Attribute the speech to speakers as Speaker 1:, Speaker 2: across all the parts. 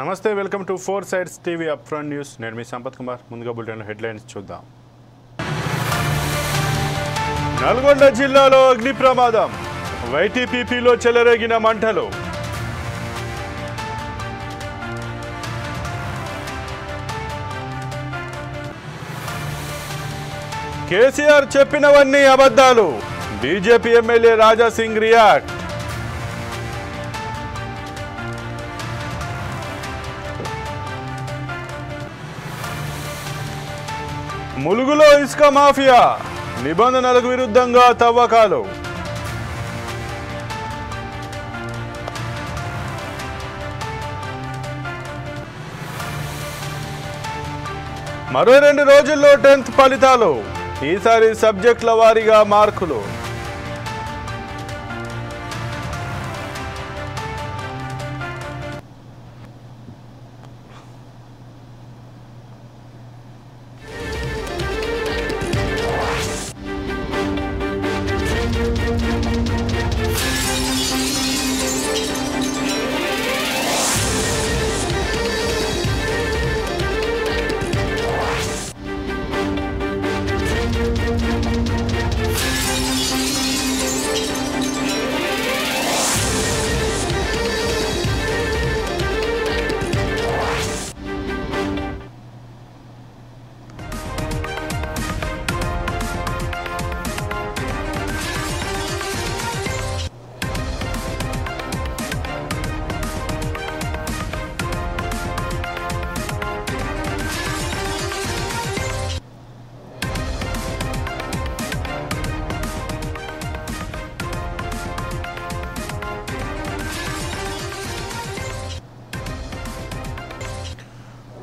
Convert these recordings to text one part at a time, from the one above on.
Speaker 1: నమస్తే welcome to four sides TV up front news నేను మీ సంపత్ కుమార్ ముందుగా బులెటిన్ హెడ్లైన్స్ చూద్దాం నల్గొండ జిల్లాలో అగ్ని ప్రమాదం వైటీపీపీలో చెలరేగిన మంటలు కేసీఆర్ చెప్పినవన్నీ అబద్ధాలు BJP MLA Raja Singh react ములుగులో ఇసుక మాఫియా నిబంధనలకు విరుద్ధంగా తవ్వకాలు మరో 2 రోజుల్లో 10th ఫలితాలు ఈసారి సబ్జెక్టుల వారీగా మార్కులు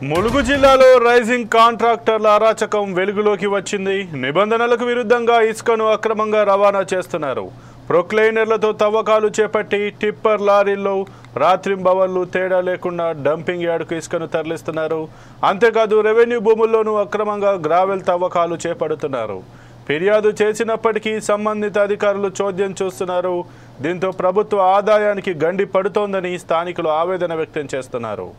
Speaker 1: ములుగు జిల్లాలో రైజింగ్ కాంట్రాక్టర్ల అరాచకం వెలుగులోకి వచ్చింది. నిబంధనలకు విరుద్ధంగా ఇసుకను అక్రమంగా రవాణా చేస్తున్నారు. ప్రొక్లైనర్లతో తవ్వకాలు చేపట్టి టిప్పర్ లారీల్లో రాత్రింబవళ్లు తేడా లేకుండా డంపింగ్ యార్డుకు ఇసుకను తరలిస్తున్నారు. అంతేకాదు రెవెన్యూ భూముల్లోనూ అక్రమంగా గ్రావెల్ తవ్వకాలు చేపడుతున్నారు. ఫిర్యాదు చేసినప్పటికీ సంబంధిత అధికారులు చోద్యం చూస్తున్నారు. దీంతో ప్రభుత్వ ఆదాయానికి గండి పడుతోందని స్థానికులు ఆవేదన వ్యక్తం చేస్తున్నారు.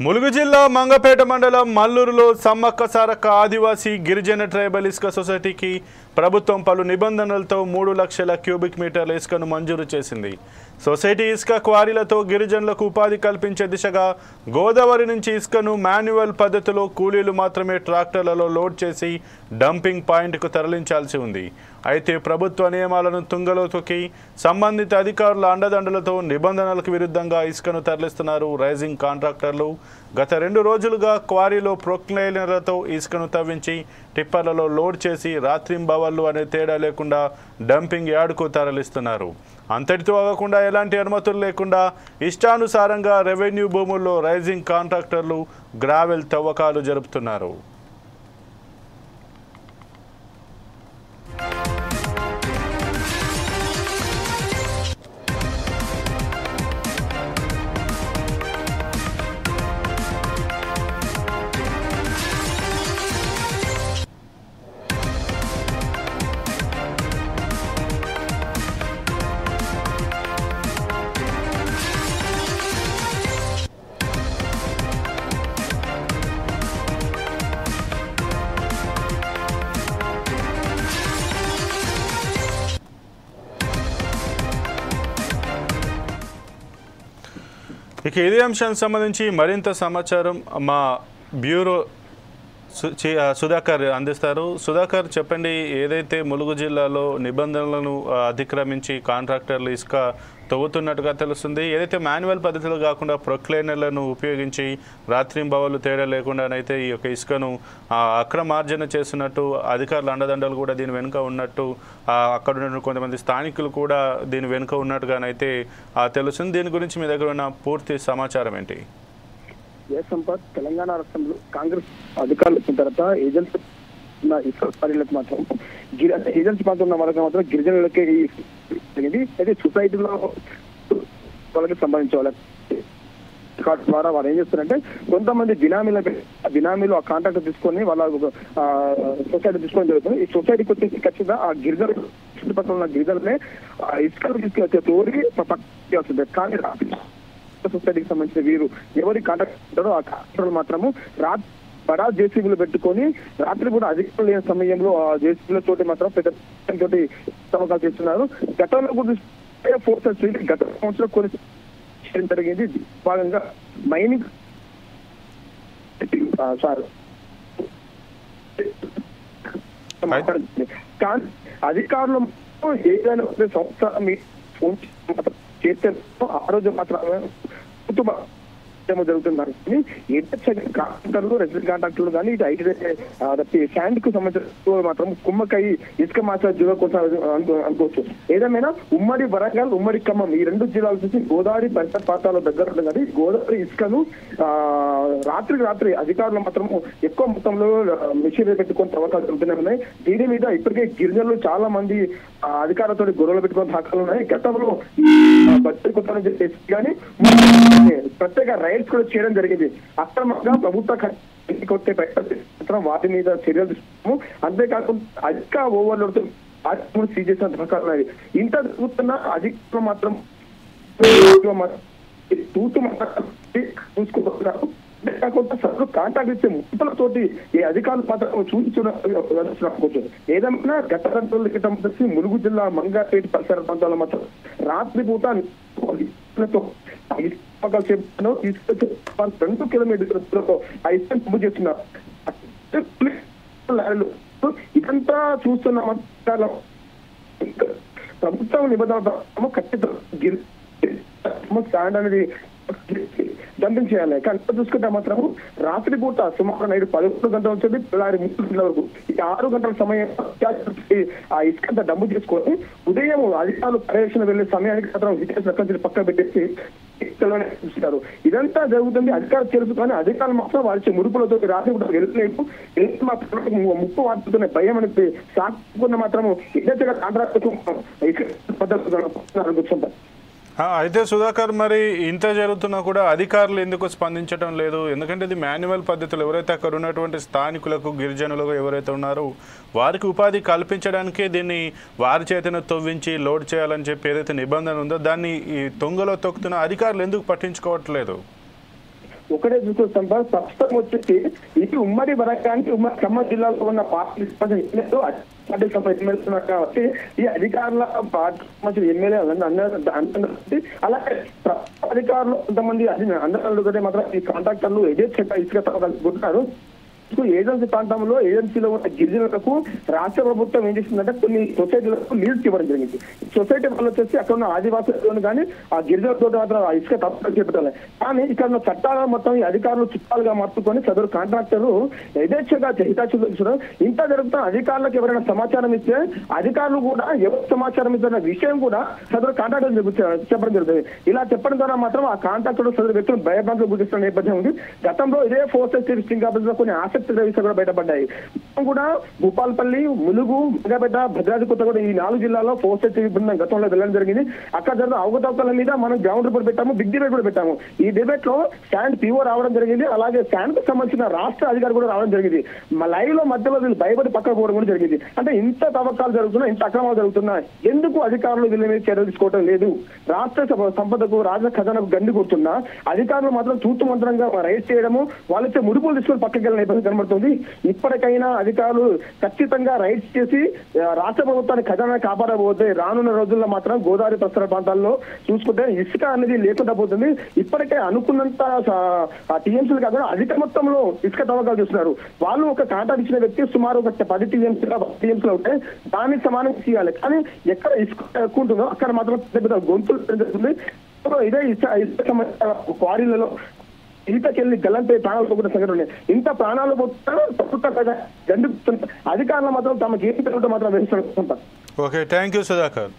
Speaker 1: ములుగు జిల్లా మంగపేట మండలం మల్లూరులో సమ్మక్క సారక్క ఆదివాసీ గిరిజన ట్రైబల్ ఇసుక సొసైటీకి ప్రభుత్వం పలు నిబంధనలతో 3 లక్షల క్యూబిక్ మీటర్ల ఇసుకను మంజూరు చేసింది. సొసైటీ ఇసుక క్వారీలతో గిరిజనులకు ఉపాధి కల్పించే దిశగా గోదావరి నుంచి ఇసుకను మాన్యువల్ పద్ధతిలో కూలీలు మాత్రమే ట్రాక్టర్లలో లోడ్ చేసి డంపింగ్ పాయింట్కు తరలించాల్సి ఉంది. అయితే ప్రభుత్వ నియమాలను తుంగలో తొక్కి సంబంధిత అధికారుల అండదండలతో నిబంధనలకు విరుద్ధంగా ఇసుకను తరలిస్తున్నారు రైజింగ్ కాంట్రాక్టర్లు. గత 2 రోజులుగా క్వారీలో ప్రొక్లైనర్లతో ఇసుకను తవ్వించి టిప్పర్లలో లోడ్ చేసి రాత్రింబవళ్లు అనే తేడా లేకుండా డంపింగ్ యార్డుకు తరలిస్తున్నారు. అంతటితో ఆగకుండా ఎలాంటి అనుమతులు లేకుండా ఇష్టానుసారంగా రెవెన్యూ భూముల్లో రైజింగ్ కాంట్రాక్టర్లు గ్రావెల్ తవ్వకాలు జరుపుతున్నారు. ఇక ఇదే అంశానికి సంబంధించి మరింత సమాచారం మా బ్యూరో సుధాకర్ అందిస్తారు. సుధాకర్ చెప్పండి, ఏదైతే ములుగు జిల్లాలో నిబంధనలను అతిక్రమించి కాంట్రాక్టర్లు ఇసుక తవ్వుతున్నట్టుగా తెలుస్తుంది, ఏదైతే మాన్యువల్ పద్ధతిలో కాకుండా ప్రొక్లైనర్లను ఉపయోగించి రాత్రింబవళ్లు తేడా లేకుండానైతే ఈ యొక్క ఇసుకను అక్రమార్జన చేస్తున్నట్టు అధికారుల అండదండలు కూడా దీని వెనుక ఉన్నట్టు అక్కడ ఉన్న కొంతమంది స్థానికులు కూడా దీని వెనుక ఉన్నట్టుగానైతే తెలుస్తుంది. దీని గురించి మీ దగ్గర ఉన్న పూర్తి సమాచారం ఏంటి?
Speaker 2: సంపత్ తెలంగాణ రాష్ట్రంలో కాంగ్రెస్ అధికారులు వచ్చిన తర్వాత ఏజెన్సీ మాత్రం ఏజెన్సీ ప్రాంతం ఉన్న వాళ్ళకి మాత్రం గిరిజనులకే జరిగింది. అయితే సొసైటీలో వాళ్ళకి సంబంధించిన వాళ్ళకి ద్వారా వాళ్ళు ఏం చేస్తారంటే కొంతమంది బినామీలు ఆ కాంట్రాక్ట్ తీసుకొని వాళ్ళ సొసైటీ తీసుకొని జరుగుతుంది. ఈ సొసైటీకి వచ్చేసి ఖచ్చితంగా ఆ గిరిజన చుట్టుపక్కల ఉన్న గిరిజనలే ఇసుకలు తీసుకొచ్చే తోడి వస్తుంది. కానీ సొసైటీకి సంబంధించిన వీరు ఎవరి కాంట్రాక్ట్ ఉంటారో ఆ కాంట్రాక్టర్ మాత్రము బడా జేసీబీలు పెట్టుకొని రాత్రి కూడా అధికారులు లేని సమయంలో ఆ జేసీబీల తోటి మాత్రం పెద్ద తోటి తవ్వకాలు చేస్తున్నారు. గతంలో కూడా ఫోర్సెస్ గత సంవత్సరం కొన్ని జరిగింది. భాగంగా మైనింగ్ కానీ అధికారులు ఏదైనా సంవత్సరం ఫోన్ చేస్తే ఆ రోజు మాత్రమే జరుగుతున్నారు. కాంట్రాక్టర్లు రెసిడెంట్ కాంట్రాక్టర్లు కానీ ఇటు ఐటీ శాండ్ కు సంబంధించిన మాత్రం కుమ్మకై ఇసుక మాత్రం అనుకోవచ్చు. ఏదేమైనా ఉమ్మడి వరంగల్ ఉమ్మడి ఖమ్మం ఈ రెండు జిల్లాలు చూసి గోదావరి పరిసర ప్రాంతాల దగ్గర ఉంటుంది కానీ గోదావరి ఇసుకను రాత్రి అధికారులు మాత్రం ఎక్కువ మొత్తంలో మిషనరీ పెట్టుకొని తవ్వకాలు జరుగుతున్నాయి. దీని మీద ఇప్పటికే గిరిజనులు చాలా మంది అధికారులతో గొడవలు పెట్టుకునే దాఖలు ఉన్నాయి. గతంలో బడ్జెట్ కొత్త చేసి కానీ ప్రత్యేక రైడ్స్ కూడా చేయడం జరిగింది. అక్రమంగా ప్రభుత్వ కొట్టే మాత్రం వాటి మీద చర్యలు తీసుకున్నాము. అంతేకాకుండా అధిక ఓవర్లోడ్ సీజ్ చేసిన దాఖలు ఉన్నాయి. ఇంత జరుగుతున్న అధికారులు మాత్రం చూసుకుంటున్నారు. కాకుండా సదరు కాంటాక్ట్ ఇచ్చే ముట్టలతోటి ఈ అధికారులు మాత్రం చూపించుకోవచ్చు. ఏదైనా గత గంటల క్రితం వచ్చి ములుగు జిల్లా మంగాపేట పరిసర ప్రాంతాల్లో మాత్రం రాత్రి పూట తీసుకొచ్చి 2 కిలోమీటర్లతో ఆ ఇసుకను పంపు చేస్తున్నారు. ఇదంతా చూస్తున్న ప్రభుత్వం నిబంధన ఖచ్చితంగా స్టాండ్ అనేది డంపింగ్ చేయాలి. కానీ చూసుకుంటే మాత్రం రాత్రి పూట సుమారు నైట్ 11 గంటల వచ్చేది 3 గంటల వరకు ఈ 6 గంటల సమయం ఆ ఇసుకంతా డంపు చేసుకొని ఉదయం అధికారులు పర్యవేక్షణ వెళ్లే సమయానికి మాత్రం పక్క పెట్టేసి చూస్తారు. ఇదంతా జరుగుతుంది అధికారులు తెలుసు కానీ అధికారులు మాత్రం వారి మురుపులతో రాత్రి కూడా వెళ్ళలేదు. ముప్పు వాడుతున్న భయం అనేది సాకున్న మాత్రము ఏదైతే కాంట్రాక్ట్ పద్ధతి.
Speaker 1: అయితే సుధాకర్, మరి ఇంత జరుగుతున్నా కూడా అధికారులు ఎందుకు స్పందించడం లేదు? ఎందుకంటే ఇది మాన్యువల్ పద్ధతులు ఎవరైతే అక్కడ ఉన్నటువంటి స్థానికులకు గిరిజనులకు ఎవరైతే ఉన్నారో వారికి ఉపాధి కల్పించడానికే దీన్ని వారి చేతను తవ్వించి లోడ్ చేయాలని చెప్పి ఏదైతే నిబంధన ఉందో దాన్ని ఈ తొంగలో తొక్కుతున్న అధికారులు ఎందుకు పట్టించుకోవట్లేదు?
Speaker 2: ఒకటే చూస్తాం ప్రస్తుతం వచ్చేసి ఇది ఉమ్మడి వరంగానికి ఉమ్మడి ఖమ్మం జిల్లాలో ఉన్న పార్టీ కాబట్టి ఈ అధికారుల ఎమ్మెల్యే అలాగే అధికారులు కొంతమంది అందరూ మాత్రం ఈ కాంట్రాక్టర్లు యథేచ్ఛగా ఇసుక తవ్వగలుగుతున్నారు. ఏజెన్సీ ప్రాంతంలో ఏజెన్సీలో ఉన్న గిరిజనులకు రాష్ట్ర ప్రభుత్వం ఏం చేసిందంటే కొన్ని సొసైటీలకు లీడ్స్ ఇవ్వడం జరిగింది. సొసైటీ వాళ్ళు వచ్చేసి అక్కడ ఉన్న ఆదివాసులను కానీ ఆ గిరిజనులతో మాత్రం ఆ ఇసుక తప్పని చెప్పాలి. కానీ ఇక్కడ ఉన్న చట్టాలను మొత్తం ఈ అధికారులు చుట్టాలుగా మార్చుకొని సదరు కాంట్రాక్టర్లు యథేచ్ఛగా హితాచులు ఇంత జరుగుతున్న అధికారులకు ఎవరైనా సమాచారం ఇస్తే అధికారులు కూడా ఎవరు సమాచారం ఇస్తున్న విషయం కూడా సదరు కాంట్రాక్టర్ చెప్పడం జరుగుతుంది. ఇలా చెప్పడం ద్వారా మాత్రం ఆ కాంట్రాక్టర్ సదరు వ్యక్తులు భయభ్రాంతులు గురిస్తున్న నేపథ్యం ఉంది. గతంలో ఇదే ఫోర్సెస్ డిస్ట్రిక్ట్ ఆఫీస్ లో కొన్ని కూడా బయటపడ్డాయి. కూడా భూపాలపల్లి, ములుగు, మంగపేట, భద్రాద్రి కొత్తగూడ ఈ 4 జిల్లాల్లో ఫోర్సెస్ బృందం గతంలో వెళ్ళడం జరిగింది. అక్కడ జరిగిన అవకతవకల మీద మనం గ్రౌండ్ రిపోర్ట్ పెట్టాము, బిగ్ డిబేట్ కూడా పెట్టాము. ఈ డిబేట్ లో శాండ్ పిఓ రావడం జరిగింది. అలాగే శాండ్ కు సంబంధించిన రాష్ట్ర అధికారి కూడా రావడం జరిగింది. లైవ్ లో మధ్యలో వీళ్ళు భయపడి పక్కకు పోవడం కూడా జరిగింది. అంటే ఇంత తవ్వకాలు జరుగుతున్నాయి, ఇంత అక్రమాలు జరుగుతున్నాయి, ఎందుకు అధికారులు వీళ్ళ మీద చర్యలు తీసుకోవడం లేదు? రాష్ట్ర సంపదకు రాష్ట్ర ఖజానాకు గండి కొడుతున్నా అధికారులు మాత్రం తూతుమంత్రంగా రైడ్ చేయడము, వాళ్ళైతే ముడుపులు తీసుకొని పక్కకి వెళ్ళిన నేపథ్యం కనబడుతుంది. ఇప్పటికైనా అధికారులు ఖచ్చితంగా రైడ్స్ చేసి రాష్ట్ర ప్రభుత్వాన్ని ఖజానా కాపాడబోతే రానున్న రోజుల్లో మాత్రం గోదావరి పరిసర ప్రాంతాల్లో చూసుకుంటే ఇసుక అనేది లేకుండా పోతుంది. ఇప్పటికే అనుకున్నంత టీఎంసీలు కాకుండా అధిక మొత్తంలో ఇసుక తవ్వకాలు చేస్తున్నారు. వాళ్ళు ఒక కాంట్రాక్ట్ ఇచ్చిన వ్యక్తి సుమారు ఒక 10 టీఎంసీలు ఉంటే దానికి సమానం చేయాలి. కానీ ఎక్కడ ఇసుక ఎక్కువ ఉంటుందో అక్కడ మాత్రం పెద్ద గొంతులు జరుగుతుంది. ఇదే ఇసుక క్వారీలలో ఈతకెళ్లి గల్లంపై ప్రాణాలు పోకుండా సంఘటన ఉన్నాయి. ఇంత ప్రాణాలు పోతున్నా గండి అధికారులు మాత్రం తమకి ఏం జరుగుతుందో మాత్రం వేస్తున్నారు.
Speaker 1: Okay, thank you Sudhakar.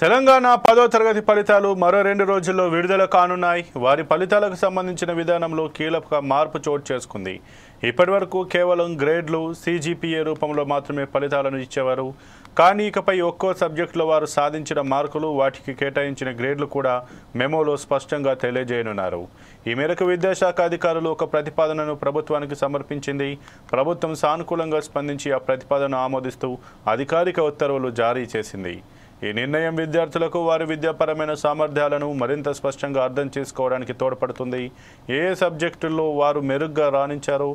Speaker 1: Telangana 10వ తరగతి ఫలితాలు మరో 2 రోజుల్లో విడుదల కానున్నాయి. వారి ఫలితాలకు సంబంధించిన విధానంలో కీలక మార్పు చోటు చేసుకుంది. ఇప్పటివరకు కేవలం గ్రేడ్లు, CGPA రూపంలో మాత్రమే ఫలితాలను ఇచ్చేవారు. కానీ ఇకపై ఒక్కో సబ్జెక్టులో వారు సాధించిన మార్కులు, వాటికి కేటాయించిన గ్రేడ్లు కూడా మెమోలో స్పష్టంగా తెలియజేయనున్నారు. ఈ మేరకు విద్యాశాఖ అధికారులు ఒక ప్రతిపాదనను ప్రభుత్వానికి సమర్పించింది. ప్రభుత్వం సానుకూలంగా స్పందించి ఆ ప్రతిపాదనను ఆమోదిస్తూ అధికారిక ఉత్తర్వులు జారీ చేసింది. ఈ నిర్ణయం విద్యార్థులకు వారి విద్యాపరమైన సామర్థ్యాలను మరింత స్పష్టంగా అర్థం చేసుకోవడానికి తోడ్పడుతుంది. ఏ సబ్జెక్టుల్లో వారు మెరుగ్గా రాణించారో,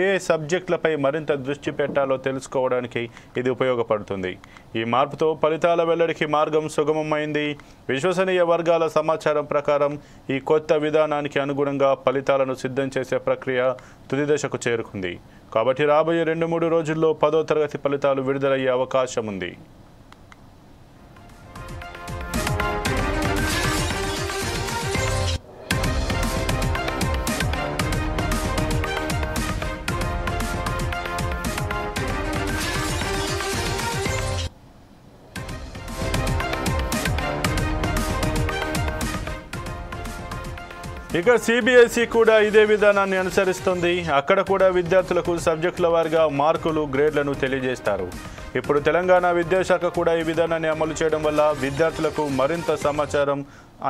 Speaker 1: ఏ సబ్జెక్టులపై మరింత దృష్టి పెట్టాలో తెలుసుకోవడానికి ఇది ఉపయోగపడుతుంది. ఈ మార్పుతో ఫలితాల వెల్లడికి మార్గం సుగమమైంది. విశ్వసనీయ వర్గాల సమాచారం ప్రకారం ఈ కొత్త విధానానికి అనుగుణంగా ఫలితాలను సిద్ధం చేసే ప్రక్రియ తుది దశకు చేరుకుంది. కాబట్టి రాబోయే 2-3 రోజుల్లో 10వ తరగతి ఫలితాలు విడుదలయ్యే అవకాశం ఉంది. ఇక CBSE కూడా ఇదే విధానాన్ని అనుసరిస్తుంది. అక్కడ కూడా విద్యార్థులకు సబ్జెక్టుల వారీగా మార్కులు, గ్రేడ్లను తెలియజేస్తారు. ఇప్పుడు తెలంగాణ విద్యాశాఖ కూడా ఈ విధానాన్ని అమలు చేయడం వల్ల విద్యార్థులకు మరింత సమాచారం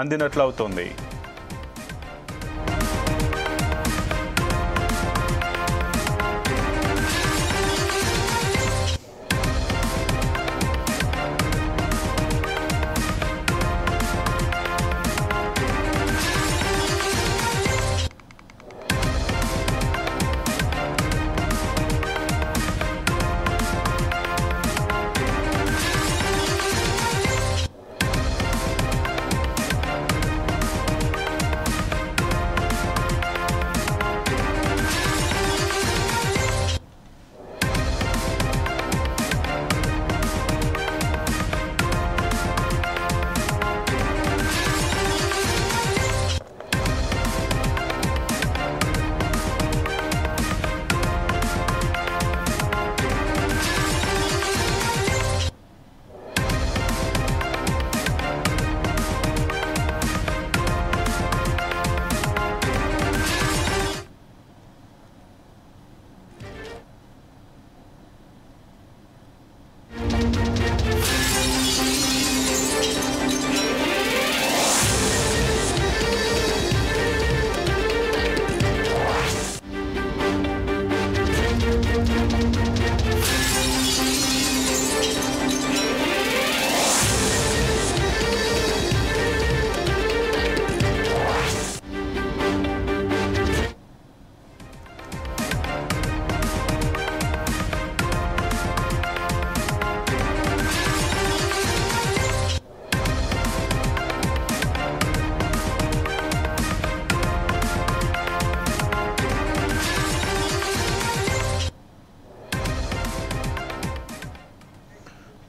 Speaker 1: అందినట్లవుతోంది.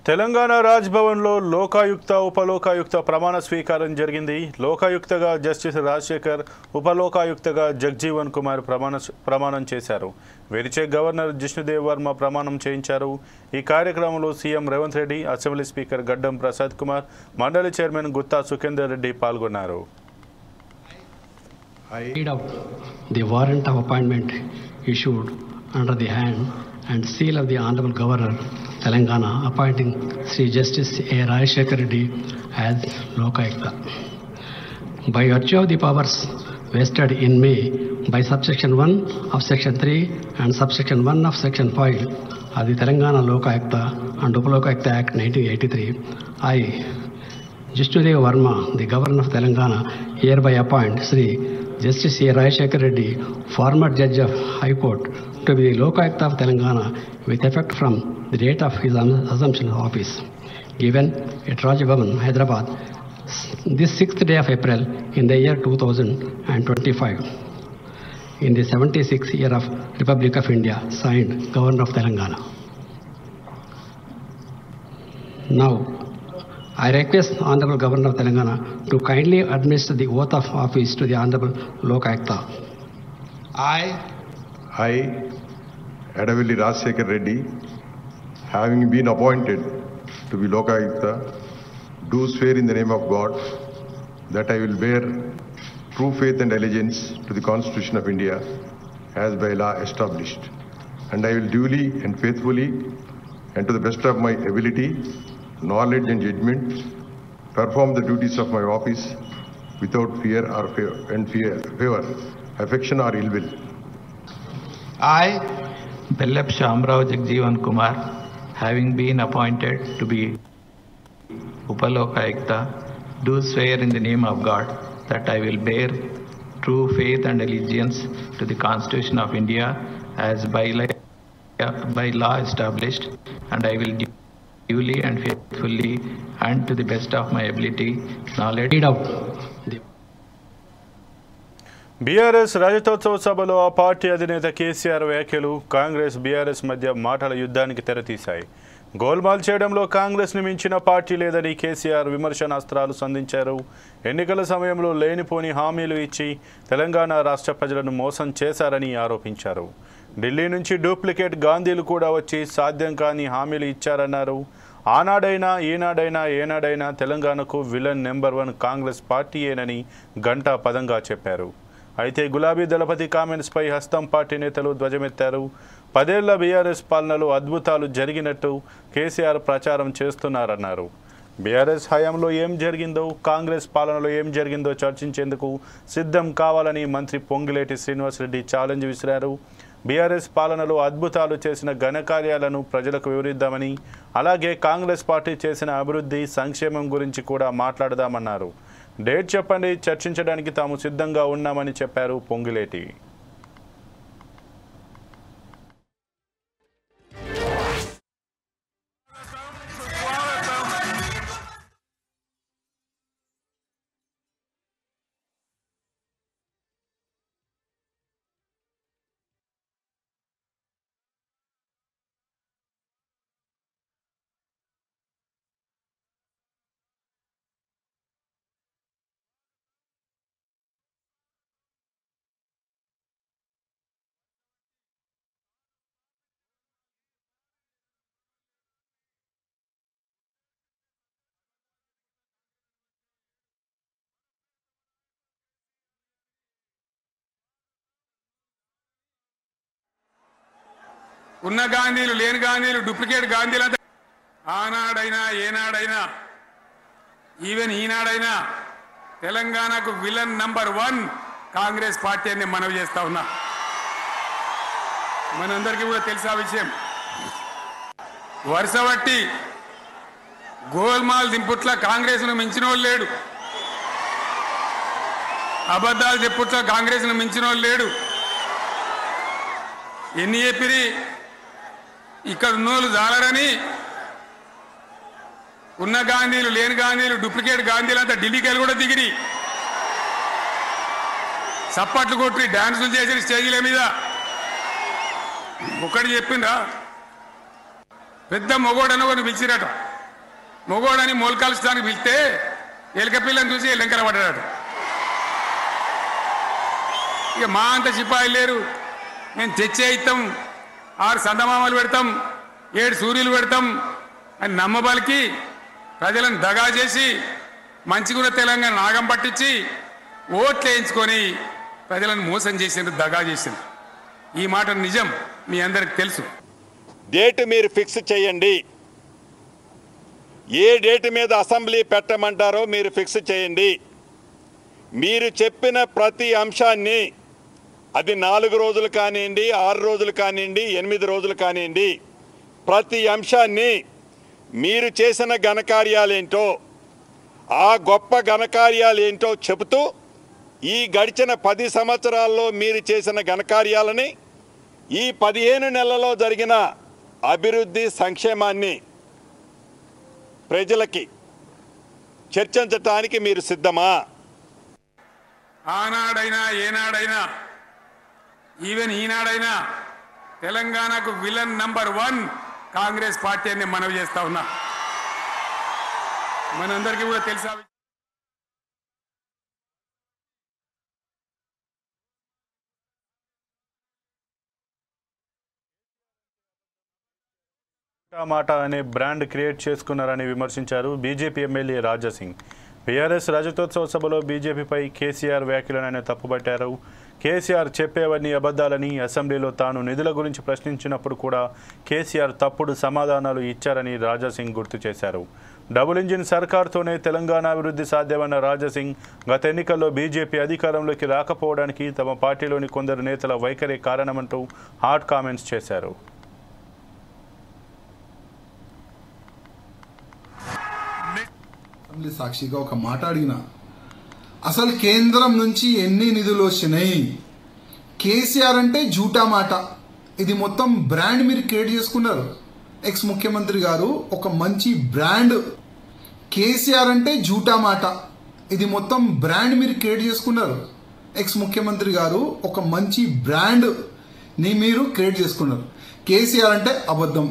Speaker 1: తెలంగాణ రాజ్భవన్లో లోకాయుక్త, ఉపలోకాయుక్త ప్రమాణ స్వీకారం జరిగింది. లోకాయుక్తగా జస్టిస్ రాజశేఖర్, ఉపలోకాయుక్తగా జగ్జీవన్ కుమార్ ప్రమాణం చేశారు. వీరిచే గవర్నర్ జిష్ణుదేవ్ వర్మ ప్రమాణం చేయించారు. ఈ కార్యక్రమంలో CM Revanth Reddy, assembly speaker గడ్డం ప్రసాద్ కుమార్, మండలి చైర్మన్ గుత్తా సుఖేందర్ రెడ్డి పాల్గొన్నారు.
Speaker 3: The warrant of appointment issued under the hand and seal of the Honorable Governor, Telangana, appointing Sri Justice A. Rajshekar Reddy as Lokayukta. By virtue of the powers vested in me by subsection 1 of section 3 and subsection 1 of section 5 of the Telangana Lokayukta and Upalokayukta Act 1983, I, Jishnudev Verma, the Governor of Telangana, hereby appoint Sri Justice A. Rajshekar Reddy, former Judge of High Court, to be the Lokayukta of Telangana with effect from the date of his assumption of office, given at Raj Bhavan, Hyderabad, this 6th day of April in the year 2025, in the 76th year of Republic of India, signed Governor of Telangana. Now, I request Honorable Governor of Telangana to kindly administer the oath of office to the Honorable Lokayukta.
Speaker 4: I, Edavelli Rajshekar Reddy, having been appointed to be Lokayukta, do swear in the name of God that I will bear true faith and allegiance to the Constitution of India as by law established, and I will duly and faithfully and to the best of my ability, knowledge and judgment perform the duties of my office without fear or favor, affection or ill will.
Speaker 5: I, Bellap Shamrao Jagjeevan Kumar, having been appointed to be Upalokayukta, do swear in the name of God that I will bear true faith and allegiance to the Constitution of India as by law established, and I will duly and faithfully and to the best of my ability, knowledge.
Speaker 3: Read out.
Speaker 1: BRS రజతోత్సవ సభలో ఆ party అధినేత కేసీఆర్ వ్యాఖ్యలు Congress BRS మధ్య మాటల యుద్ధానికి తెరతీశాయి. గోల్మాల్ చేయడంలో కాంగ్రెస్ని మించిన పార్టీ లేదని కేసీఆర్ విమర్శనాస్త్రాలు సంధించారు. ఎన్నికల సమయంలో లేనిపోని హామీలు ఇచ్చి తెలంగాణ రాష్ట్ర ప్రజలను మోసం చేశారని ఆరోపించారు. ఢిల్లీ నుంచి డూప్లికేట్ గాంధీలు కూడా వచ్చి సాధ్యం కాని హామీలు ఇచ్చారన్నారు. ఆనాడైనా ఈనాడైనా ఏనాడైనా తెలంగాణకు విలన్ నెంబర్ 1 కాంగ్రెస్ పార్టీయేనని గంటా పదంగా చెప్పారు. అయితే గులాబీ దళపతి కామెంట్స్పై హస్తం పార్టీ నేతలు ధ్వజమెత్తారు. 10 ఏళ్ల బీఆర్ఎస్ పాలనలో అద్భుతాలు జరిగినట్టు కేసీఆర్ ప్రచారం చేస్తున్నారన్నారు. బీఆర్ఎస్ హయాంలో ఏం జరిగిందో, కాంగ్రెస్ పాలనలో ఏం జరిగిందో చర్చించేందుకు సిద్ధం కావాలని మంత్రి పొంగిలేటి శ్రీనివాసరెడ్డి ఛాలెంజ్ విసిరారు. బీఆర్ఎస్ పాలనలో అద్భుతాలు చేసిన ఘనకార్యాలను ప్రజలకు వివరిద్దామని, అలాగే కాంగ్రెస్ పార్టీ చేసిన అభివృద్ధి సంక్షేమం గురించి కూడా మాట్లాడదామన్నారు. డేట్ చెప్పండి, చర్చించడానికి తాము సిద్ధంగా ఉన్నామని చెప్పారు పొంగిలేటి.
Speaker 6: ఉన్న గాంధీలు లేని గాంధీలు డూప్లికేట్ గాంధీలు అంతా ఆనాడైనా ఏనాడైనా ఈవెన్ ఈనాడైనా తెలంగాణకు విలన్ నంబర్ 1 కాంగ్రెస్ పార్టీ అని మనవి చేస్తా ఉన్నా. మనందరికీ కూడా తెలిసే విషయం. వరుస బట్టి గోల్మాల్ దింపుట్ల కాంగ్రెస్ను మించిన వాళ్ళు లేడు, అబద్ధాలు చెప్పుట్ల కాంగ్రెస్ను మించిన వాళ్ళు లేడు. ఎన్ని చెప్పిరి ఇక్కడ ఉన్నోళ్ళు జాలరని ఉన్న గాంధీలు లేని గాంధీలు డూప్లికేట్ గాంధీలు అంతా ఢిల్లీకి కూడా దిగిరి, చప్పట్లు కొట్టి డాన్సులు చేసిన స్టేజీల మీద. ఒకటి చెప్పిండ్రా, పెద్ద మొగోడని ఒకరిని పిలిచిరట. మొగోడని మోల్కాల్స్తానికి పిలిస్తే ఎలక పిల్లని చూసి ఎల్లంకర పడ్డాడట. ఇక మా అంత సిపాయిలు లేరు, మేము తెచ్చే ఇస్తాం, 6 సందమామలు పెడతాం, 7 సూర్యులు పెడతాం అని నమ్మబలికి ప్రజలను దగా చేసి మంచిగున్న తెలంగాణ నాగం పట్టించి ఓట్లు వేయించుకొని ప్రజలను మోసం చేసిండ్రు, దగా చేసిండ్రు. ఈ మాట నిజం, మీ అందరికి తెలుసు.
Speaker 7: డేట్ మీరు ఫిక్స్ చేయండి. ఏ డేట్ మీద అసెంబ్లీ పెట్టమంటారో మీరు ఫిక్స్ చేయండి. మీరు చెప్పిన ప్రతి అంశాన్ని, అది 4 రోజులు కానివ్వండి, 6 రోజులు కానివ్వండి, 8 రోజులు కానివ్వండి, ప్రతి అంశాన్ని మీరు చేసిన ఘనకార్యాలేంటో, ఆ గొప్ప ఘనకార్యాలేంటో చెబుతూ ఈ గడిచిన 10 సంవత్సరాల్లో మీరు చేసిన ఘనకార్యాలని, ఈ 15 నెలల్లో జరిగిన అభివృద్ధి సంక్షేమాన్ని ప్రజలకి చర్చించటానికి మీరు సిద్ధమా?
Speaker 6: ఆనాడైనా ఏనాడైనా ఈవెన్ ఈనాడైనా తెలంగాణకు విలన్ నంబర్ 1 కాంగ్రెస్ పార్టీ అని మనవి చేస్తా ఉన్నా. మనందరికీ కూడా తెలుసా.
Speaker 1: మాట అనే బ్రాండ్ క్రియేట్ చేసుకున్నారని విమర్శించారు బీజేపీ ఎమ్మెల్యే రాజాసింగ్. బీఆర్ఎస్ రజతోత్సవ సభలో బీజేపీపై కేసీఆర్ వ్యాఖ్యలను ఆయన తప్పుపట్టారు. కేసీఆర్ చెప్పేవన్నీ అబద్ధాలని, అసెంబ్లీలో తాను నిధుల గురించి ప్రశ్నించినప్పుడు కూడా కేసీఆర్ తప్పుడు సమాధానాలు ఇచ్చారని రాజాసింగ్ గుర్తు చేశారు. డబుల్ ఇంజిన్ సర్కార్తోనే తెలంగాణ అభివృద్ధి సాధ్యమన్న రాజాసింగ్ గత ఎన్నికల్లో బీజేపీ అధికారంలోకి రాకపోవడానికి తమ పార్టీలోని కొందరు నేతల వైఖరి కారణమంటూ హాట్ కామెంట్స్ చేశారు.
Speaker 8: సాక్షిగా ఒక మాట అడిగిన, అసలు కేంద్రం నుంచి ఎన్ని నిధులు వచ్చినాయి? కేసీఆర్ అంటే జూటా మాట, ఇది మొత్తం బ్రాండ్ మీరు క్రియేట్ చేసుకున్నారు. ఎక్స్ ముఖ్యమంత్రి గారు ఒక మంచి బ్రాండ్. కేసీఆర్ అంటే జూటా మాట, ఇది మొత్తం బ్రాండ్ మీరు క్రియేట్ చేసుకున్నారు. ఎక్స్ ముఖ్యమంత్రి గారు ఒక మంచి బ్రాండ్ ని మీరు క్రియేట్ చేసుకున్నారు. కేసీఆర్ అంటే అబద్ధం,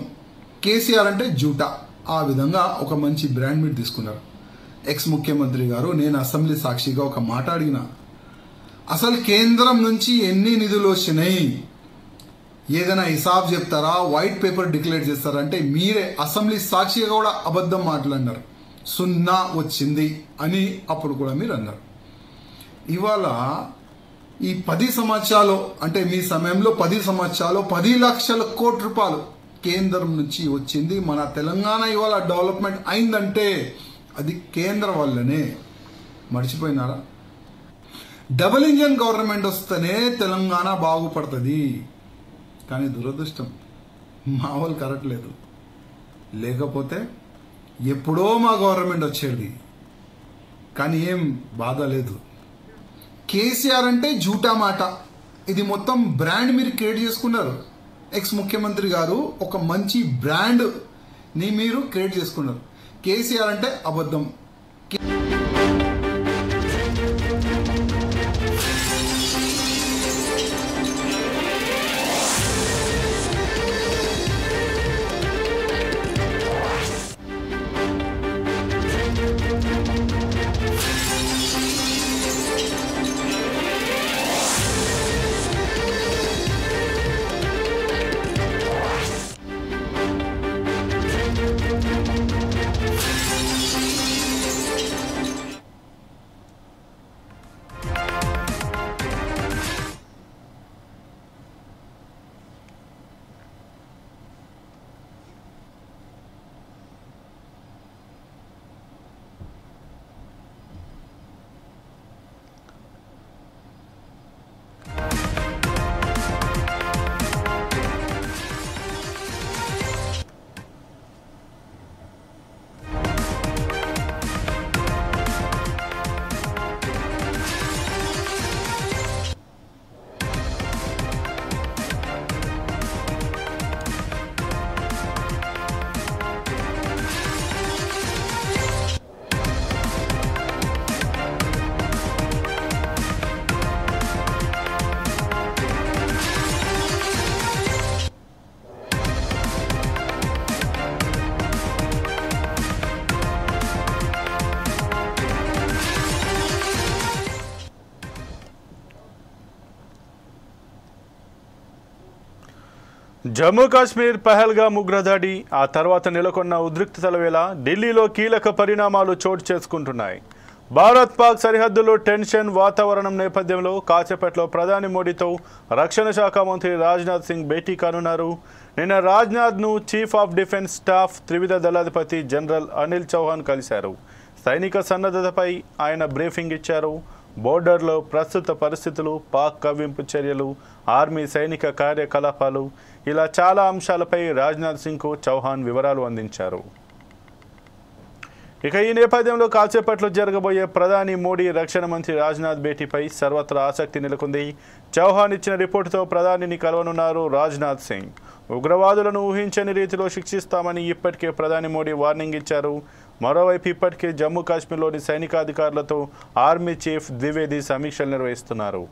Speaker 8: కేసీఆర్ అంటే జూటా, ఆ విధంగా ఒక మంచి బ్రాండ్ మీరు తీసుకున్నారు. ఎక్స్ ముఖ్యమంత్రి గారు, నేను అసెంబ్లీ సాక్షిగా ఒక మాట అడిగిన, అసలు కేంద్రం నుంచి ఎన్ని నిధులు వచ్చినాయి? ఏదైనా హిసాబ్ చెప్తారా? వైట్ పేపర్ డిక్లేర్ చేస్తారా? అంటే మీరే అసెంబ్లీ సాక్షిగా కూడా అబద్ధం మాట్లాడినారు. 0 వచ్చింది అని అప్పుడు కూడా మీరు అన్నారు. ఇవాళ ఈ 10 సంవత్సరాలు, అంటే మీ సమయంలో 10 సంవత్సరాలు 10 లక్షల కోట్ల రూపాయలు కేంద్రం నుంచి వచ్చింది. మన తెలంగాణ ఇవాళ డెవలప్మెంట్ అయిందంటే అది కేంద్రం వల్లనే. మర్చిపోయినారా? డబుల్ ఇంజన్ గవర్నమెంట్ వస్తేనే తెలంగాణ బాగుపడుతుంది. కానీ దురదృష్టం మా వాళ్ళు కరెక్ట్ లేదు. లేకపోతే ఎప్పుడో మా గవర్నమెంట్ వచ్చేది. కానీ ఏం బాధ లేదు. కేసీఆర్ అంటే జూటా మాట, ఇది మొత్తం బ్రాండ్ మీరు క్రియేట్ చేసుకున్నారు. ఎక్స్ ముఖ్యమంత్రి గారు ఒక మంచి బ్రాండ్ ని మీరు క్రియేట్ చేసుకున్నారు. కేసీఆర్ అంటే అబద్ధం.
Speaker 1: జమ్మూ కాశ్మీర్ పహల్గామ్ ఉగ్రదాడి, ఆ తర్వాత నెలకొన్న ఉద్రిక్తతల వేళ ఢిల్లీలో కీలక పరిణామాలు చోటు చేసుకుంటున్నాయి. భారత్ పాక్ సరిహద్దులో టెన్షన్ వాతావరణం నేపథ్యంలో కాసేపట్లో ప్రధాని మోడీతో రక్షణ శాఖ మంత్రి రాజ్నాథ్ సింగ్ భేటీ కానున్నారు. నిన్న రాజ్నాథ్ను చీఫ్ ఆఫ్ డిఫెన్స్ స్టాఫ్ త్రివిధ దళాధిపతి జనరల్ అనిల్ చౌహాన్ కలిశారు. సైనిక సన్నద్ధతపై ఆయన బ్రీఫింగ్ ఇచ్చారు. బోర్డర్లో ప్రస్తుత పరిస్థితులు, పాక్ కవ్వింపు చర్యలు, ఆర్మీ సైనిక కార్యకలాపాలు, ఇలా చాలా అంశాలపై రాజ్నాథ్ సింగ్కు చౌహాన్ వివరాలు అందించారు. ఇక ఈ నేపథ్యంలో కాసేపట్లో జరగబోయే ప్రధాని మోడీ రక్షణ మంత్రి రాజ్నాథ్ భేటీపై సర్వత్రా ఆసక్తి నెలకొంది. చౌహాన్ ఇచ్చిన రిపోర్టుతో ప్రధానిని కలవనున్నారు రాజ్నాథ్ సింగ్. ఉగ్రవాదులను ఊహించని రీతిలో శిక్షిస్తామని ఇప్పటికే ప్రధాని మోడీ వార్నింగ్ ఇచ్చారు. మరోవైపు ఇప్పటికే జమ్మూ కాశ్మీర్లోని సైనికాధికారులతో ఆర్మీ చీఫ్ ద్వివేది సమీక్షలు నిర్వహిస్తున్నారు.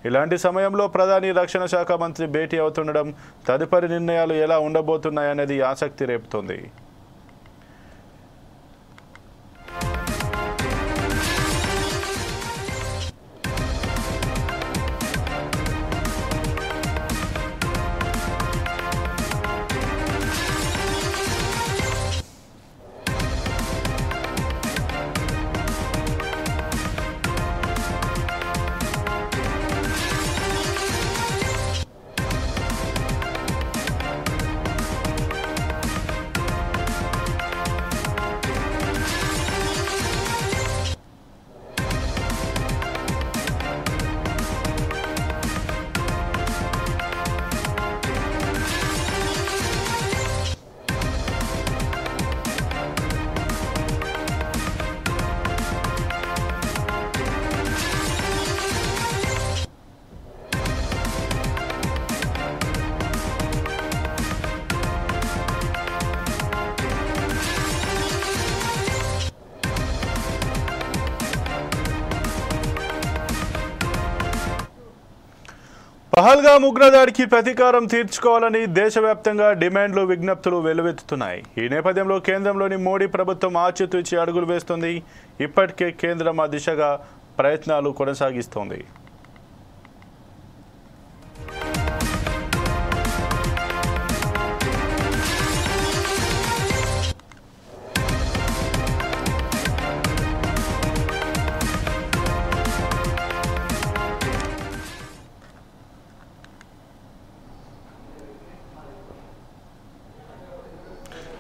Speaker 1: ఇలాంటి సమయంలో ప్రధాని రక్షణ శాఖ మంత్రి భేటీ అవుతుండడం తదుపరి నిర్ణయాలు ఎలా ఉండబోతున్నాయనేది ఆసక్తి రేపుతోంది. పహల్గామ్ ఉగ్రదాడికి ప్రతీకారం తీర్చుకోవాలని దేశవ్యాప్తంగా డిమాండ్లు విజ్ఞప్తులు వెల్లువెత్తుతున్నాయి. ఈ నేపథ్యంలో కేంద్రంలోని మోడీ ప్రభుత్వం ఆచితూచి అడుగులు వేస్తుంది. ఇప్పటికే కేంద్రం ఆ దిశగా ప్రయత్నాలు కొనసాగిస్తోంది.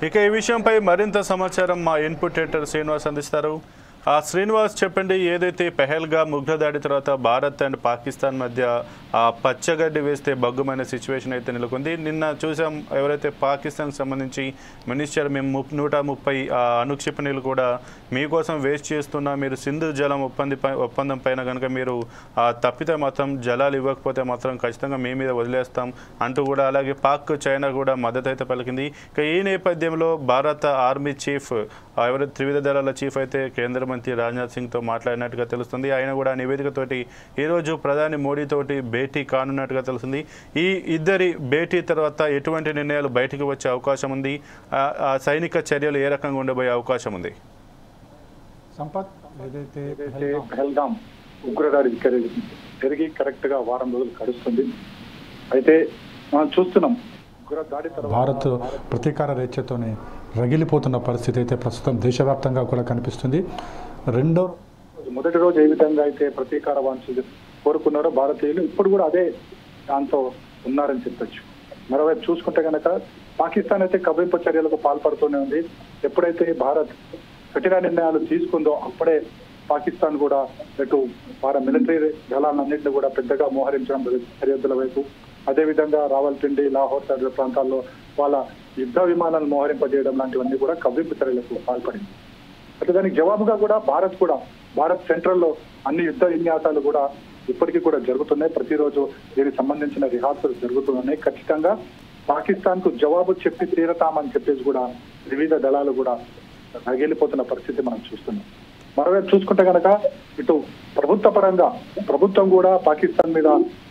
Speaker 1: ఇక ఈ విషయంపై మరింత సమాచారం మా ఇన్పుట్ ఎడిటర్ శ్రీనివాస్ అందిస్తారు. శ్రీనివాస్, చెప్పండి, ఏదైతే పెహల్గామ్ ఉగ్రదాడి తర్వాత భారత్ అండ్ పాకిస్తాన్ మధ్య పచ్చగడ్డి వేస్తే బగ్గుమైన సిచ్యువేషన్ అయితే నెలకొంది. నిన్న చూసాం, ఎవరైతే పాకిస్తాన్కి సంబంధించి మినిస్టర్ మేము 130 అణుక్షిపణులు కూడా మీకోసం వేస్ట్ చేస్తున్నా, మీరు సింధు జలం ఒప్పందం పైన కనుక మీరు తప్పితే మాత్రం జలాలు ఇవ్వకపోతే మాత్రం ఖచ్చితంగా మీ మీద వదిలేస్తాం అంటూ కూడా, అలాగే పాక్ చైనా కూడా మద్దతు అయితే పలికింది. ఇక ఈ నేపథ్యంలో భారత ఆర్మీ చీఫ్, ఎవరైతే త్రివిధ దళాల చీఫ్ అయితే కేంద్ర మంత్రి రాజ్నాథ్ సింగ్తో మాట్లాడినట్టుగా తెలుస్తుంది. ఆయన కూడా నివేదికతోటి ఈరోజు ప్రధాని మోడీతోటి భేటీ కానున్నట్టుగా తెలుస్తుంది. ఈ ఇద్దరి భేటీ తర్వాత ఎటువంటి నిర్ణయాలు బయటకు వచ్చే అవకాశం ఉంది? సైనిక చర్యలు ఏ రకంగా ఉండబోయే అవకాశం ఉంది?
Speaker 9: సంపత్, ఏదైతే పెహల్గామ్ ఉగ్రదాడి జరిగి కరెక్ట్ గా వారం రోజులు గడుస్తుంది. అయితే మనం చూస్తున్నాం, ఉగ్రదాడి భారత్ ప్రతీకార రేచ్యతోనే రగిలిపోతున్న పరిస్థితి అయితే ప్రస్తుతం దేశవ్యాప్తంగా కూడా కనిపిస్తుంది. మొదటి రోజు ఏ విధంగా అయితే ప్రతీకార వాంఛ కోరుకున్నారో భారతీయులు, ఇప్పుడు కూడా అదే దాంతో ఉన్నారని చెప్పొచ్చు. మరోవైపు చూసుకుంటే కనుక పాకిస్తాన్ అయితే కవ్వింపు చర్యలకు పాల్పడుతూనే ఉంది. ఎప్పుడైతే భారత్ కఠిన నిర్ణయాలు తీసుకుందో అప్పుడే పాకిస్తాన్ కూడా ఇటు వారి మిలిటరీ దళాలన్నింటినీ కూడా పెద్దగా మోహరించడం సరిహద్దుల వైపు, అదేవిధంగా రావల్పిండి, లాహోర్ తదితర ప్రాంతాల్లో వాళ్ళ యుద్ధ విమానాలను మోహరింపజేయడం లాంటివన్నీ కూడా కవ్వింపు చర్యలకు పాల్పడింది. అయితే దానికి జవాబుగా కూడా భారత్ సెంట్రల్ లో అన్ని యుద్ధ విన్యాసాలు కూడా ఇప్పటికీ కూడా జరుగుతున్నాయి. ప్రతిరోజు దీనికి సంబంధించిన రిహార్సల్స్ జరుగుతున్నాయి. ఖచ్చితంగా పాకిస్తాన్ కు జవాబు చెప్పి తీరతామని చెప్పేసి కూడా వివిధ దళాలు కూడా రగిలిపోతున్న పరిస్థితి మనం చూస్తున్నాం. మరోవైపు చూసుకుంటే కనుక ఇటు ప్రభుత్వ పరంగా ప్రభుత్వం కూడా పాకిస్తాన్ మీద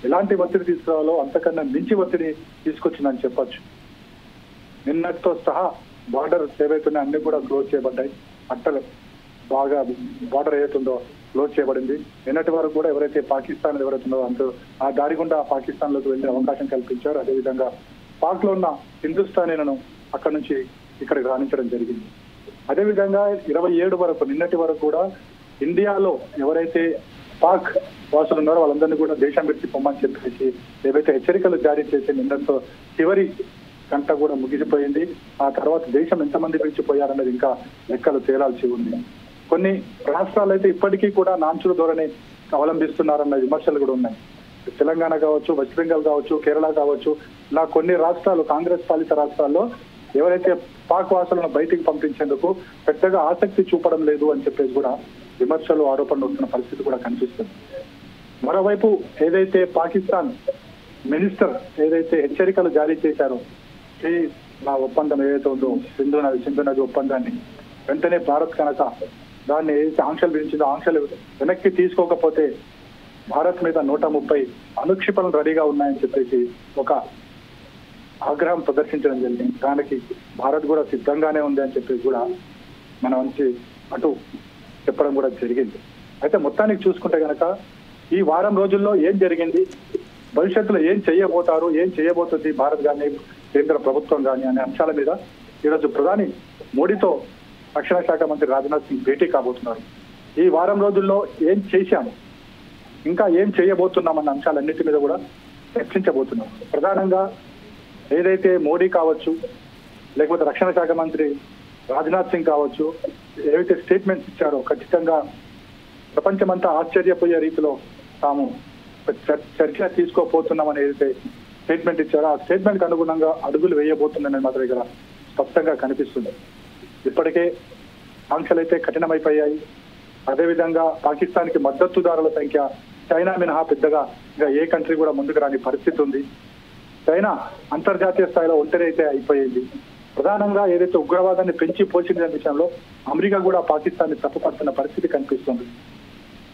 Speaker 9: ఎలాంటి ఒత్తిడి తీసుకురావాలో అంతకన్నా మించి ఒత్తిడి తీసుకొచ్చిందని చెప్పొచ్చు. నిన్నటితో సహా బార్డర్ ఏవైతున్నాయో అన్ని కూడా క్లోజ్ చేయబడ్డాయి. అట్టలు బాగా బార్డర్ ఏదైతుందో క్లోజ్ చేయబడింది. నిన్నటి వరకు కూడా ఎవరైతే పాకిస్తాన్ ఎవరైతుందో అంటూ ఆ దారి గుండా పాకిస్తాన్ లోకి వెళ్లే అవకాశం కల్పించారు. అదేవిధంగా పాక్ లో ఉన్న హిందుస్థానీలను అక్కడి నుంచి ఇక్కడికి రాణించడం జరిగింది. అదేవిధంగా 27 వరకు నిన్నటి వరకు కూడా ఇండియాలో ఎవరైతే పాక్ వాసులు ఉన్నారో వాళ్ళందరినీ కూడా దేశం విడిచి పొమ్మని చెప్పేసి ఏవైతే హెచ్చరికలు జారీ చేసి నిన్నటితో చివరి గంట కూడా ముగిసిపోయింది. ఆ తర్వాత దేశం ఎంతమంది విడిచిపోయారన్నది ఇంకా లెక్కలు తేలాల్సి ఉంది. కొన్ని రాష్ట్రాలు అయితే ఇప్పటికీ కూడా నాంచుల ధోరణి అవలంబిస్తున్నారన్న విమర్శలు కూడా ఉన్నాయి. తెలంగాణ కావచ్చు, వెస్ట్ బెంగాల్ కావచ్చు, కేరళ కావచ్చు, ఇలా కొన్ని రాష్ట్రాలు కాంగ్రెస్ పాలిత రాష్ట్రాల్లో ఎవరైతే పాక్ వాసులను బయటికి పంపించేందుకు పెద్దగా ఆసక్తి చూపడం లేదు అని చెప్పేసి కూడా విమర్శలు, ఆరోపణలు వస్తున్న పరిస్థితి కూడా కనిపిస్తుంది. మరోవైపు ఏదైతే పాకిస్తాన్ మినిస్టర్ ఏదైతే హెచ్చరికలు జారీ చేశారో, ఈ నా ఒప్పందం ఏదైతే ఉందో సింధు నది ఒప్పందాన్ని వెంటనే భారత్ కనుక దాన్ని ఏదైతే ఆంక్షలు విధించిందో ఆంక్షలు వెనక్కి తీసుకోకపోతే భారత్ మీద 130 అణుక్షిపణులు రెడీగా ఉన్నాయని చెప్పేసి ఒక ఆగ్రహం ప్రదర్శించడం జరిగింది. దానికి భారత్ కూడా సిద్ధంగానే ఉంది అని చెప్పేసి కూడా మన నుంచి అటు చెప్పడం కూడా జరిగింది. అయితే మొత్తానికి చూసుకుంటే కనుక ఈ వారం రోజుల్లో ఏం జరిగింది, భవిష్యత్తులో ఏం చేయబోతుంది భారత్ కానీ కేంద్ర ప్రభుత్వం కానీ అనే అంశాల మీద ఈరోజు ప్రధాని మోడీతో రక్షణ శాఖ మంత్రి రాజ్నాథ్ సింగ్ భేటీ కాబోతున్నారు. ఈ వారం రోజుల్లో ఏం చేశాము, ఇంకా ఏం చేయబోతున్నామన్న అంశాలన్నిటి మీద కూడా చర్చించబోతున్నాం. ప్రధానంగా ఏదైతే మోడీ కావచ్చు, లేకపోతే రక్షణ శాఖ మంత్రి రాజ్నాథ్ సింగ్ కావచ్చు, ఏవైతే స్టేట్మెంట్స్ ఇచ్చారో ఖచ్చితంగా ప్రపంచమంతా ఆశ్చర్యపోయే రీతిలో తాము చర్చ తీసుకోపోతున్నామని ఏదైతే స్టేట్మెంట్ ఇచ్చారో ఆ స్టేట్మెంట్ కి అనుగుణంగా అడుగులు వేయబోతుందని మాత్రం ఇక్కడ స్పష్టంగా కనిపిస్తుంది. ఇప్పటికే ఆంక్షలు అయితే కఠినమైపోయాయి. అదేవిధంగా పాకిస్తాన్ కి మద్దతుదారుల సంఖ్య చైనా మినహా పెద్దగా ఇంకా ఏ కంట్రీ కూడా ముందుకు రాని పరిస్థితి ఉంది. చైనా అంతర్జాతీయ స్థాయిలో ఒంటరి అయితే అయిపోయింది. ప్రధానంగా ఏదైతే ఉగ్రవాదాన్ని పెంచి పోషించిన విషయంలో అమెరికా కూడా పాకిస్తాన్ ని తప్పుపడుతున్న పరిస్థితి కనిపిస్తుంది.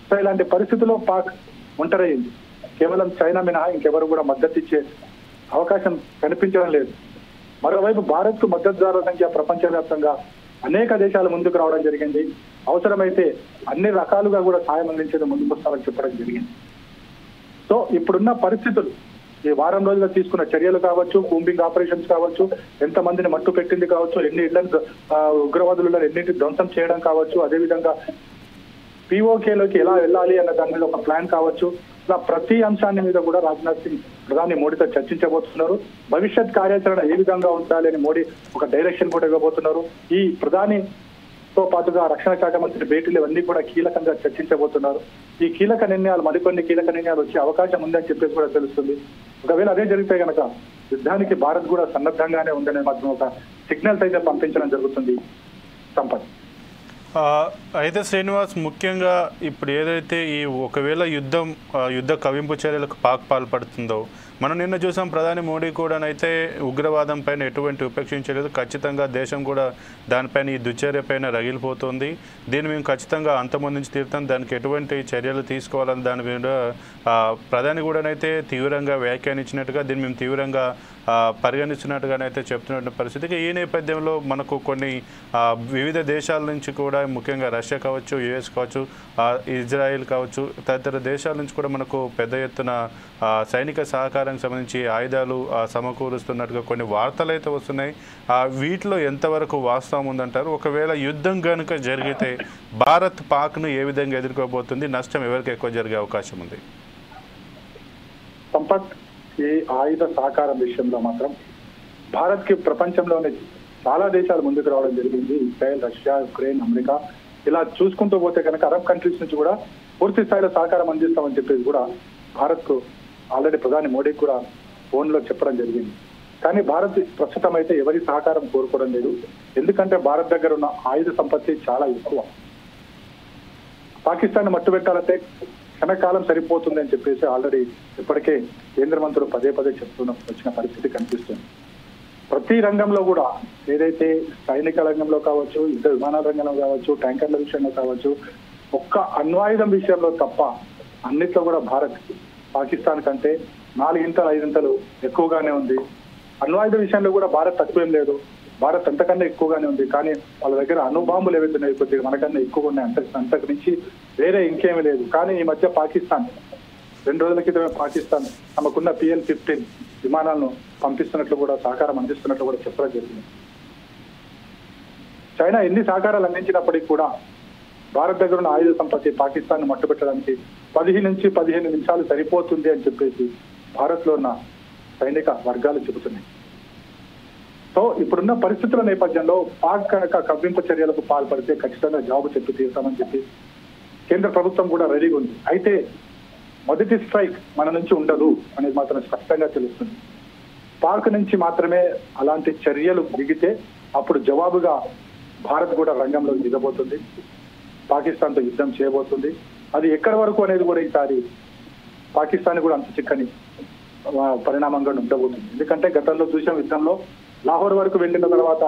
Speaker 9: సో ఇలాంటి పరిస్థితుల్లో పాక్ ఒంటరైంది. కేవలం చైనా మినహా ఇంకెవరు కూడా మద్దతు ఇచ్చే అవకాశం కనిపించడం లేదు. మరోవైపు భారత్ కు మద్దతుదారుల సంఖ్య ప్రపంచవ్యాప్తంగా అనేక దేశాలు ముందుకు రావడం జరిగింది. అవసరమైతే అన్ని రకాలుగా కూడా సాయం అందించేది ముందుకు వస్తామని చెప్పడం జరిగింది. సో ఇప్పుడున్న పరిస్థితులు, ఈ వారం రోజుల్లో తీసుకున్న చర్యలు కావచ్చు, కూంబింగ్ ఆపరేషన్స్ కావచ్చు, ఎంతమందిని మట్టు పెట్టింది కావచ్చు, ఎన్ని ఇళ్లను ఉగ్రవాదులు ఎన్నింటి ధ్వంసం చేయడం కావచ్చు, అదేవిధంగా పిఓకేలోకి ఎలా వెళ్ళాలి అన్న దాని మీద ఒక ప్లాన్ కావచ్చు, ఇలా ప్రతి అంశాన్ని మీద కూడా రాజ్నాథ్ సింగ్ ప్రధాని మోడీతో చర్చించబోతున్నారు. భవిష్యత్ కార్యాచరణ ఏ విధంగా ఉండాలి అని మోడీ ఒక డైరెక్షన్ కూడా ఇవ్వబోతున్నారు. ఈ ప్రధానితో పాటుగా రక్షణ శాఖ మంత్రి భేటీలు ఇవన్నీ కూడా కీలకంగా చర్చించబోతున్నారు. ఈ కీలక నిర్ణయాలు, మరికొన్ని కీలక నిర్ణయాలు వచ్చే అవకాశం ఉందని చెప్పేసి కూడా తెలుస్తుంది. ఒకవేళ అదే జరిగితే కనుక యుద్ధానికి భారత్ కూడా సన్నద్ధంగానే ఉందనే మాత్రం ఒక సిగ్నల్స్ అయితే పంపించడం జరుగుతుంది. సంపత్
Speaker 1: అయితే శ్రీనివాస్, ముఖ్యంగా ఇప్పుడు ఏదైతే ఈ ఒకవేళ యుద్ధ కవింపు చర్యలకు పాక్ పాల్పడుతుందో, మనం నిన్న చూసాం ప్రధాని మోడీ కూడానైతే ఉగ్రవాదం పైన ఎటువంటి ఉపేక్షించలేదు. ఖచ్చితంగా దేశం కూడా దానిపైన ఈ దుశ్చర్య పైన రగిలిపోతుంది. దీన్ని మేము ఖచ్చితంగా అంతమొందించి తీరుతాం, దానికి ఎటువంటి చర్యలు తీసుకోవాలని దాని మీద ప్రధాని కూడానైతే తీవ్రంగా వ్యాఖ్యానించినట్టుగా, దీన్ని మేము తీవ్రంగా పరిగణిస్తున్నట్టుగానైతే చెప్తున్న పరిస్థితికి ఈ నేపథ్యంలో మనకు కొన్ని వివిధ దేశాల నుంచి కూడా, ముఖ్యంగా రష్యా కావచ్చు, యుఎస్ కావచ్చు, ఇజ్రాయెల్ కావచ్చు, తదితర దేశాల నుంచి కూడా మనకు పెద్ద ఎత్తున సైనిక సహకారానికి సంబంధించి ఆయుధాలు సమకూరుస్తున్నట్టుగా కొన్ని వార్తలు అయితే వస్తున్నాయి. వీటిలో ఎంతవరకు వాస్తవం ఉందంటారు? ఒకవేళ యుద్ధం కనుక జరిగితే భారత్ పాక్ను ఏ విధంగా ఎదుర్కోబోతుంది? నష్టం ఎవరికి ఎక్కువ జరిగే అవకాశం ఉంది?
Speaker 9: సంపత్, ఈ ఆయుధ సహకారం విషయంలో మాత్రం భారత్ కి ప్రపంచంలోనే చాలా దేశాలు ముందుకు రావడం జరిగింది. ఇజ్రాయెల్, రష్యా, ఉక్రెయిన్, అమెరికా, ఇలా చూసుకుంటూ పోతే కనుక అరబ్ కంట్రీస్ నుంచి కూడా పూర్తి స్థాయిలో సహకారం అందిస్తామని చెప్పేసి కూడా భారత్ కు ఆల్రెడీ ప్రధాని మోడీ కూడా ఫోన్ లో చెప్పడం జరిగింది. కానీ భారత్ ప్రస్తుతం అయితే ఎవరి సహకారం కోరుకోవడం లేదు. ఎందుకంటే భారత్ దగ్గర ఉన్న ఆయుధ సంపత్తి చాలా ఎక్కువ. పాకిస్తాన్ మట్టుబెట్టాలంటే క్షణకాలం సరిపోతుంది అని చెప్పేసి ఆల్రెడీ ఇప్పటికే కేంద్ర మంత్రులు పదే పదే వచ్చిన పరిస్థితి కనిపిస్తుంది. ప్రతి రంగంలో కూడా, ఏదైతే సైనిక రంగంలో కావచ్చు, యుద్ధ విమానాల రంగంలో కావచ్చు, ట్యాంకర్ల విషయంలో కావచ్చు, ఒక్క అణ్వాయుధం విషయంలో తప్ప అన్నిట్లో కూడా భారత్ పాకిస్తాన్ కంటే 4-5 ఎక్కువగానే ఉంది. అణ్వాయుధ విషయంలో కూడా భారత్ తక్కువేం లేదు, భారత్ అంతకన్నా ఎక్కువగానే ఉంది. కానీ వాళ్ళ దగ్గర అణుబాంబులు ఏవైతున్నాయి కొద్దిగా మనకన్నా ఎక్కువగా ఉన్నాయి, అంతకు మించి వేరే ఇంకేమీ లేదు. కానీ ఈ మధ్య పాకిస్తాన్ 2 రోజుల క్రితమే పాకిస్తాన్ తమకున్న PL-15 విమానాలను పంపిస్తున్నట్లు కూడా, సహకారం అందిస్తున్నట్లు కూడా చెప్పడం జరిగింది. చైనా ఎన్ని సహకారాలు అందించినప్పటికీ కూడా భారత్ దగ్గర ఉన్న ఆయుధ సంపత్తి పాకిస్తాన్ మట్టుబెట్టడానికి 10 నుంచి 15 నిమిషాలు సరిపోతుంది అని చెప్పేసి భారత్ లో ఉన్న సైనిక వర్గాలు చెబుతున్నాయి. సో ఇప్పుడున్న పరిస్థితుల నేపథ్యంలో పాక్ కనుక కవ్వింపు చర్యలకు పాల్పడితే ఖచ్చితంగా జవాబు చెప్పి తీరుతామని చెప్పి కేంద్ర ప్రభుత్వం కూడా రెడీగా ఉంది. అయితే మొదటి స్ట్రైక్ మన నుంచి ఉండదు అనేది మాత్రం స్పష్టంగా తెలుస్తుంది. పాక్ నుంచి మాత్రమే అలాంటి చర్యలు దిగితే అప్పుడు జవాబుగా భారత్ కూడా రంగంలో దిగబోతుంది, పాకిస్తాన్తో యుద్ధం చేయబోతుంది. అది ఎక్కడి వరకు అనేది కూడా ఈసారి పాకిస్తాన్ కూడా అంత చిక్కని పరిణామంగా ఉండబోతుంది. ఎందుకంటే గతంలో చూసిన యుద్ధంలో లాహోర్ వరకు వెళ్ళిన తర్వాత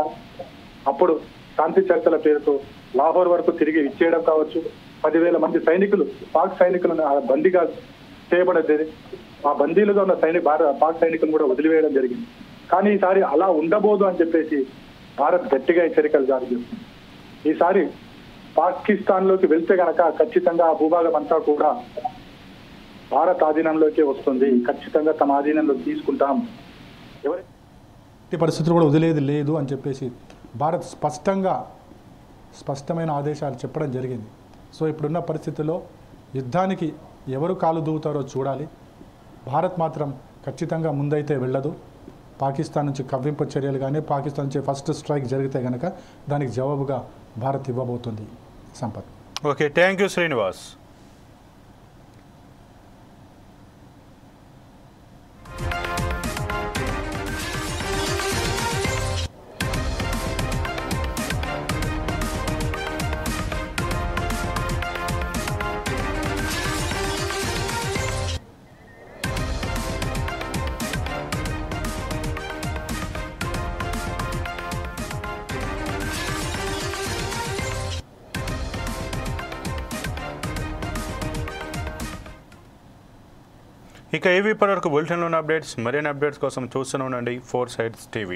Speaker 9: అప్పుడు శాంతి చర్చల పేరుతో లాహోర్ వరకు తిరిగి ఇచ్చేయడం కావచ్చు, 10,000 మంది సైనికులు, పాక్ సైనికులను బందీగా చేయబడేది, ఆ బందీలుగా ఉన్న పాక్ సైనికులు కూడా వదిలివేయడం జరిగింది. కానీ ఈసారి అలా ఉండబోదు అని చెప్పేసి భారత్ గట్టిగా హెచ్చరికలు జారీ చేస్తుంది. ఈసారి పాకిస్తాన్ లోకి వెళ్తే గనక ఖచ్చితంగా ఆ భూభాగం అంతా కూడా భారత్ ఆధీనంలోకే వస్తుంది, ఖచ్చితంగా తమ ఆధీనంలో తీసుకుంటాం,
Speaker 10: ఎట్టి పరిస్థితులు కూడా వదిలేది లేదు అని చెప్పేసి భారత్ స్పష్టమైన ఆదేశాలు చెప్పడం జరిగింది. సో ఇప్పుడున్న పరిస్థితుల్లో యుద్ధానికి ఎవరు కాలు దూవుతారో చూడాలి. భారత్ మాత్రం ఖచ్చితంగా ముందైతే వెళ్ళదు. పాకిస్తాన్ నుంచి కవ్వింపు చర్యలు కానీ, పాకిస్తాన్ నుంచి ఫస్ట్ స్ట్రైక్ జరిగితే కనుక దానికి జవాబుగా భారత్ ఇవ్వబోతుంది. Sampath.
Speaker 1: Okay, thank you Srinivas. ఇక ఏవి ఇప్పటివరకు బులెటిన్లో ఉన్న అప్డేట్స్ మరిన్ని అప్డేట్స్ కోసం చూస్తూనే ఉండండి 4 Sides TV.